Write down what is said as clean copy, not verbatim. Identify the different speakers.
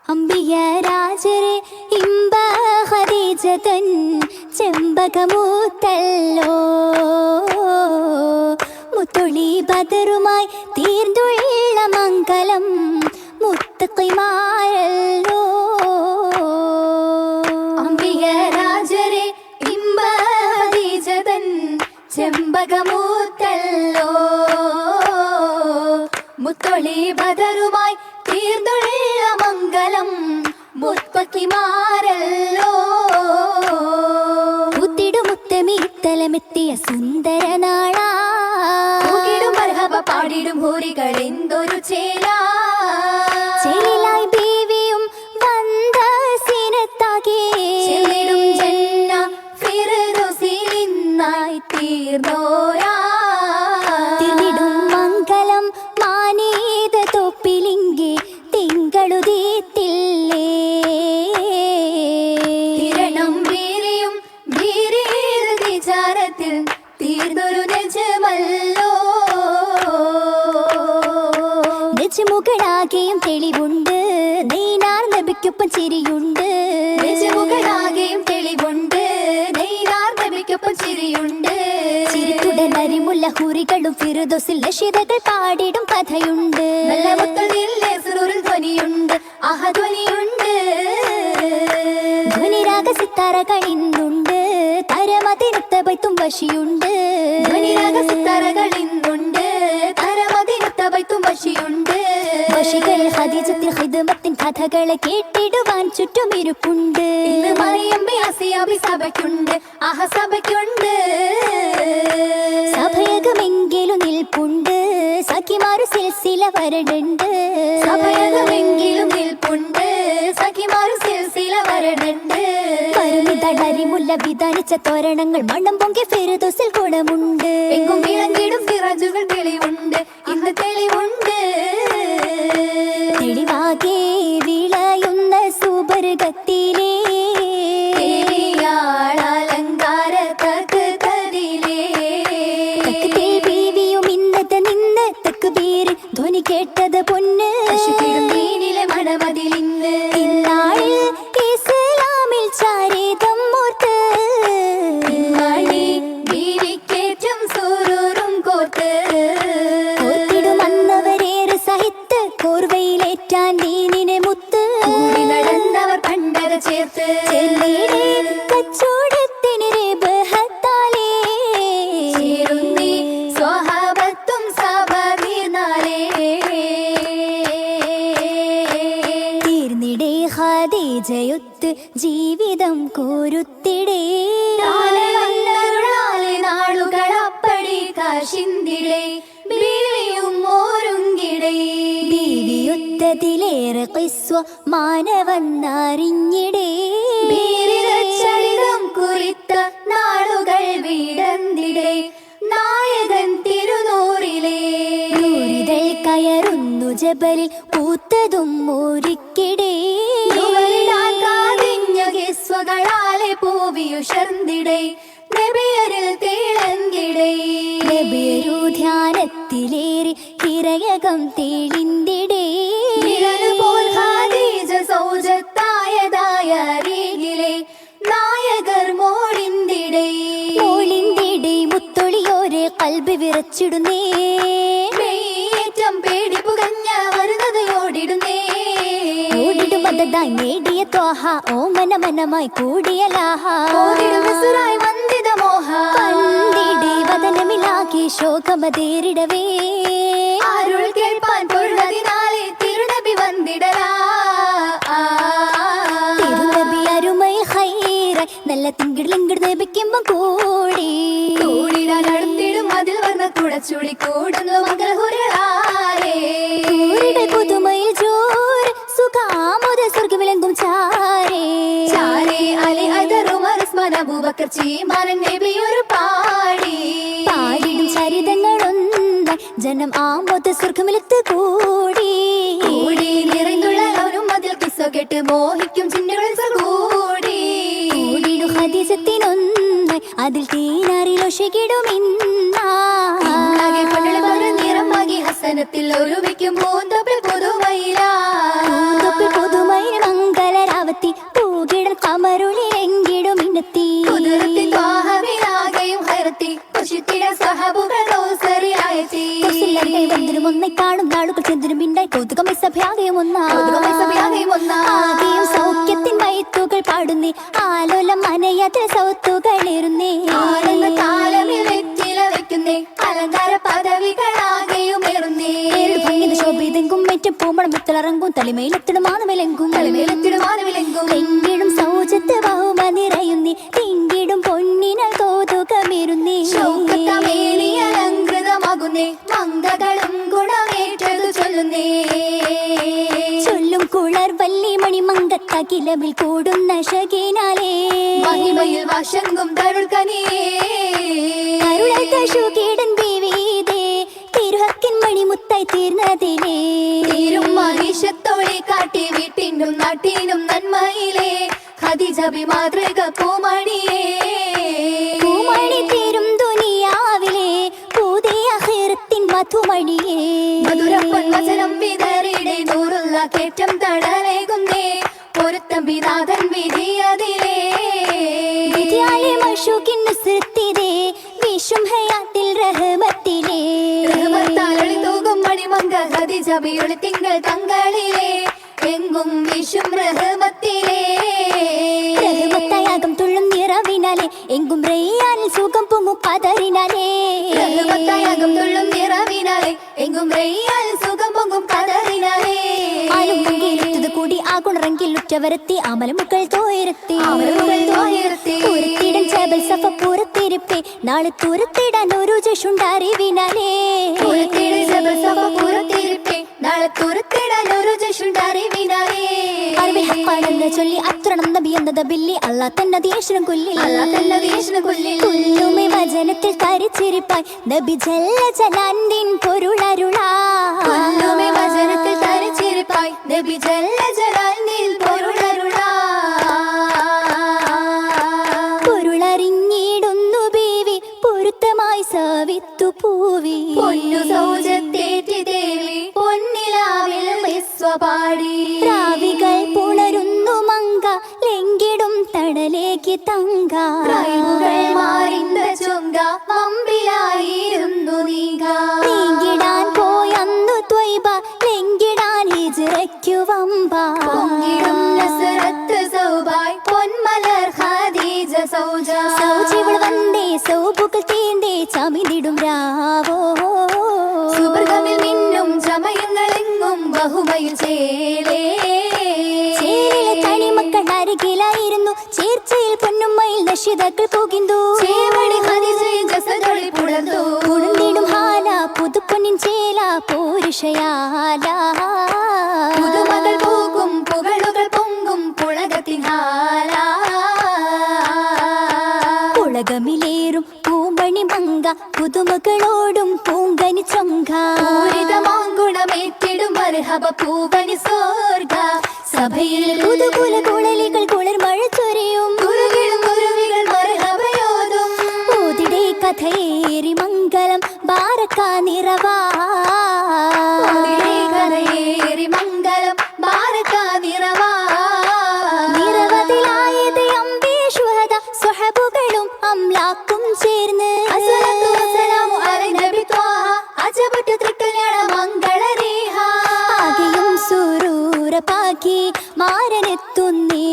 Speaker 1: അംബിയ രാജരെ ഇമ്പ ഖദീജതൻ ചെമ്പകമൂത്തല്ലോ മുത്തൊളി ബദറുമായി തീർന്നുള്ള മംഗലം മുത്തഖിമാരല്ലോ. അംബിയ രാജരെ ഇമ്പ ഖദീജതൻ ചെമ്പകമൂത്തല്ലോ മുത്തൊളി ബദറുമായി തീർന്നുള്ള മംഗലം മുത്തഖിമാരല്ലോ. മുത്തമിത്തലമെത്തിയ സുന്ദര നാളാ മർഹബ പാടിടും ഹൂരികൾ എന്തൊരു ചേലായി ബീവിയും വന്ന സിനത്താകെ ചെല്ലിടും ജന്ന ഫിർദൗസിലിന്നായി തീർന്നോരാ തിരിടും മംഗലം മാനീത തൊപ്പിലിങ്കി തിങ്കളുദീത്തില്ലേ തിരണം വീരിയും വിചാരത്തിൽ തീർന്നൊരു നെജമല്ലോ. നെജമുകളാകെയും തെളിവുണ്ട് നെയ്നാർ നബിക്കൊപ്പം ചിരിയുണ്ട്. നെജമുകളാകെയും തെളിവുണ്ട് നെയ്നാർ നബിക്കൊപ്പം ചിരിയുണ്ട്. ചിരിത്തുടൻ അരിമുല്ല ഹൂറികളും ഫിർദൗസിൽ നശീദകൾ പാടിടും കഥയുണ്ട്. നല്ല മുത്തലിലെ സുറൂറിൽ ധ്വനിയുണ്ട് ധ്വനിയുണ്ട്. ധ്വനിരാഗ സിത്താരകൾ ഇന്നുണ്ട് തരമതിനൊത്ത ബൈത്തും വശിയുണ്ട്. ധ്വനിരാഗ സിത്താരകൾ ഇന്നുണ്ട് തരമതിനൊത്ത ബൈത്തും വശിയുണ്ട്. വശികൾ ഖദീജത്തിൽ ഖിദ്മത്തിൻ കഥകളെ കേട്ടിടുവാൻ ചുറ്റുമിരിപ്പുണ്ട്. ഇന്ന് മറിയം ബിഅസിയാബി സഭയ്ക്കുണ്ട് സഭയ്ക്കുണ്ട്. സഭയകമെങ്കിലും നിൽപ്പുണ്ട് സഖിമാരു സിൽസില വരണുണ്ട്. സഭയകമെങ്കിലും നിൽപ്പുണ്ട് സഖിമാരു സിൽസില വരണുണ്ട്. പരിമിതളരിമുല്ല വിധാനിച്ച തോരണങ്ങൾ മണം പൊങ്കി ഫിർദൗസിൽ ഗുണമുണ്ട്. എങ്കും വിളങ്ങിടും സിറാജുകൾ തെളിവുണ്ട് ഇന്ന് തെളിവുണ്ട്. തെളിവാകെ വിളയുന്ന സുബർഗത്തിലെ അലങ്കാര ബീവിയും ഇന്നത്തെ നിന്ന് തക്ബീർ ധ്വനി കേട്ടത് പൊന്ന് ദീനിലെ മണമതിലിന്ന് ഇന്നാളിൽ ഇസ്ലാമിൽ ചാരിതം മൂർത്ത് മണി ബീവിക്കേറ്റം സൂറൂറും കോർത്ത് കോർത്തിടുമന്നവരേറെ സഹിത്ത് കോർവയിലേറ്റാൻ ദീനിനെ മുത്ത് കൂടി നടന്നവർ പണ്ടര ചേർത്ത് കച്ചോടത്തിന് രേബഹത്താലേ ചേരുന്നി സ്വഹാബത്തും സഭീർനാലേ തീർന്നിടേ ഖദീജയൊത്ത് ജീവിതം കോരുത്തിടേ നാളുകളപ്പടി കാശിന്തിടേ ബീവിയും ഓരുങ്കിടേ ബീവിയൊത്തതിലേറെ ഖിസ്വ മാനവന്നറിഞ്ഞിടേ ചരിതം കുറിത്ത നാളുകൾ വീടന്തിടേ നായകൻ തിരുനൂറിലെ നൂറിതൾ കയറുന്നു ജബലിൽ പൂത്തതും മോരിക്കിടേ സ്വകളാലെ പൂവിയുഷർന്നിടേ നബിയരിൽ തിളങ്ങിടേ നബിയരു ധ്യാനത്തിലേറി ഹിരയകം തെളിന്തിടേ പോൽ ഖദീജ സൗജത്തായതായ അരികിലെ നായകർ മോളിന്തിടേ മുത്തൊളിയോരെ കൽബ് വിറച്ചിടുന്നേ ഏറ്റം പേടി പുകഞ്ഞ വരുന്നത് ഓടിടുന്നേ ഓടിടുമതായി നേടിയ ത്വാഹ ഓമന മനമായി കൂടിയ ലാഹ ഓടിടുമിസുറായി വന്ദിത മോഹ കണ്ടിടേ വദനമിലാകെ ശോകമതേറിടവേ അരുൾ കേൾപ്പാൻ പൊരുളതിനാലെ തിരുനബി വന്ദിടലാ തിരുനബി അരുമൈ ഖൈറായി നല്ല തിങ്കിടിലിങ്കിട് നബിക്കുമ്പം കൂടിടാൻ അടുത്തിടും അതിൽ വന്ന തുടച്ചുളി കൂടുന്നു മംഗളഹുരളാലേ പുതുമയിൽ ജോർ സുഖാമുദ സ്വർഗവിലങ്കും ചാരേ അലി അദറുമർ ഉസ്മാൻ അബൂബക്കർ ചീമാനൻ നബിയൊരു പാടിടും ചരിതങ്ങളൊന്ന് ജനം ആമോദ സ്വർഗമിലത്ത് കൂടി നിറഞ്ഞുള്ള അവനും അതിൽ കിസ്സ കേട്ട് മോഹിക്കും ചിന്നുകളിൽ കൂടിയിടും ഹദീസത്തിനൊന്ന് അതിൽ തീനാറിലൊശകിടുമിന്നാകെ നിറമാകി ഹസനത്തിൽ ഒരുമിക്കും പൂന്തൊപ്പിൽ പുതുമയിൽ മംഗളരാവത്തി പൂകിടൽ കമരുളി എങ്കിടും ഇന്നത്തി കുതിർത്തി ത്വാഹവിലാകെയും ഹൈറത്തി കുശിത്തിട സഹബുകൾ റോസറിയായെത്തി വന്തിനും ഒന്നായി കാണും നാളുകൾ ചെന്തിനും പിണ്ടായി കൗതുകമായി സഭയാകെയും ഒന്നാകെയും സൗഖ്യത്തിൻ വൈത്തുകൾ പാടുന്നേ ആലോലം മനയത്തിൽ സൗത്തുകളേറുന്നേ താലമിൽ വെറ്റില വെക്കുന്നേ അലങ്കാര പദവികളാകെയും ശോഭിതെങ്കും മറ്റും പൂമണം വിത്തലിറങ്ങും തളിമയിലെത്തിടും മാനവിലെങ്കും തെങ്കിടും സൗജത്ത് ബഹുമ നിറയുന്നേ തിങ്കിടും പൊന്നിനാൽ കൗതുകമേറുന്നേ അലങ്കൃതമാകുന്നേ മംഗകളും ഗുണമേറ്റതു ചൊല്ലും കുളർ വല്ലി മണിമങ്കത്തകിലമിൽ കൂടുന്ന ശകീനാലേ മഹിമയിൽ വാശങ്കും തരുൾക്കീടൻ ബീവീതേ തിരുഹക്കിൻ മണിമുത്തായി തീർന്നതിലേ തീരും മഹിഷത്തോടെ കാട്ടി വീട്ടിനും നാട്ടിനും നന്മയിലേ ഖദീജബി മാതൃക പൂമണിയേ പൂമണി തീരും ദുനിയാവിലെ പുതിയ ഖൈറത്തിൻ മധുമണിയേ മധുരപ്പൻ വചനം വിതറിടെ നൂറുള്ള കേറ്റം തടലേകുന്നേ പൊരുത്തം വിനാഥൻ വിധിയതിലേ വിധിയാലെ മഷൂക്കിൻ നുസ്രത്തിതേ വിഷും ഹയാത്തിൽ റഹ്മത്തിലേ റഹ്മത്താലൊളി തൂകും മണിമങ്ക ഖദീജബിയൊളി തിങ്കൾ തങ്കളിലേ എങ്കും വിഷും റഹ്മത്തിലേ റഹ്മത്തായാകും തുള്ളും നിറവിനാലേ എങ്കും റയ്യാനിൽ സുഖം പൊങ്ങും കതറിനാലേ റഹ്മത്തായാകും തുള്ളും നിറവിനാലേ എങ്കും റയ്യാനിൽ സുഖം പൊങ്ങും കതറിനാലേ ആലുമുങ്കിലെത്തത് കൂടി ആകുണറങ്കിൽ ഉറ്റവരത്തി അമലമുക്കൾ തോയരത്തി ഉരുത്തിടൻ ജബൽ സഫ പുറത്തിരിപ്പേ നാളെ തുരത്തിടാൻ ഒരു ജഷുണ്ടറിവിനാലേ ചൊല്ലി അത്രണം നബി എന്നത് ബില്ലി അല്ലാ തന്നെ ദേശനം കൊല്ലി കൊല്ലുമേ വചനത്തിൽ തരിച്ചിരിപ്പായി നബി ജല്ല ജലാൻദിൻ പൊരുളരുളാ കൊല്ലുമേ വചനത്തിൽ തരിച്ചിരിപ്പായി നബി ജല്ല ജലാൻദിൻ പൊരുളരുളാ പൊരുളറിഞ്ഞിടുന്നു ബീവി പൊരുത്തമായി സവിത്തു പൂവി പൊന്നു സൗജത്തേറ്റി ദേവി പൊന്നിലാവിൽ വിശ്വപാടി രാവികൾ പുണരുന്നു മങ്ക ലെങ്കിടും തടലേക്ക് തങ്ക മാറിந்த ചൊങ്ക വമ്പിലായിരുന്നു നീങ്ങിടാൻ പോയന്നു ത്വയ്ബ ലെങ്കിടാൻ ഹിജ്റയ്ക്കു വമ്പ നസ്രത്ത് സൗബായ് പൊന്മലർ ഖദീജ സൗജ സൗജിവൾ വന്നേ സൗബുകൾ തീണ്ടേ ചമിതിടും രാവോ സുബർഗമിൽ മിന്നും ചമയങ്ങളെങ്ങും ബഹുമയിൽ ചേലേ ചേലിലെ തണിമക്കൾ അരികിലായിരുന്നു ചേർച്ചയിൽ പൊന്നുമ്മയിൽ നശിതാക്കൾ പോകുന്നു ചേവടി ഖദീജയിൽ ജസദൊളി പുടർന്നിടും ഹാല പുതുപ്പൊന്നിൻ ചേല പോരുഷയാല പുതുമകൾ പോകും പുകളുകൾ പൊങ്കും പുളകത്തിൻ ഹാല പുളകമിലേറും പൂമണി മങ്ക പുതുമകളോടും പൂങ്കനി ചൊങ്ക ഗുണമേറ്റിടും മർഹബ പൂവനി സ്വർഗ സഭയിൽ പുതുകുല കുഴലികൾ കുളിർ മഴ ചൊരിയും കുരുവികൾ മർഹബയോതും ഊതിടെ കഥയേറി മംഗളം ബാരക്ക നിറവാ കഥയേറി മംഗളം ബാരക്ക നിറവാ നിരവധിലായത് അമ്പേ ശുഹദ സ്വഹബുകളും അംലാക്കും ചേർന്ന് അജബട്ടു തൃക്കല്യാണ മംഗളരേഹ ആകെയും സുരൂരപാക്കി മാരനെത്തുന്നേ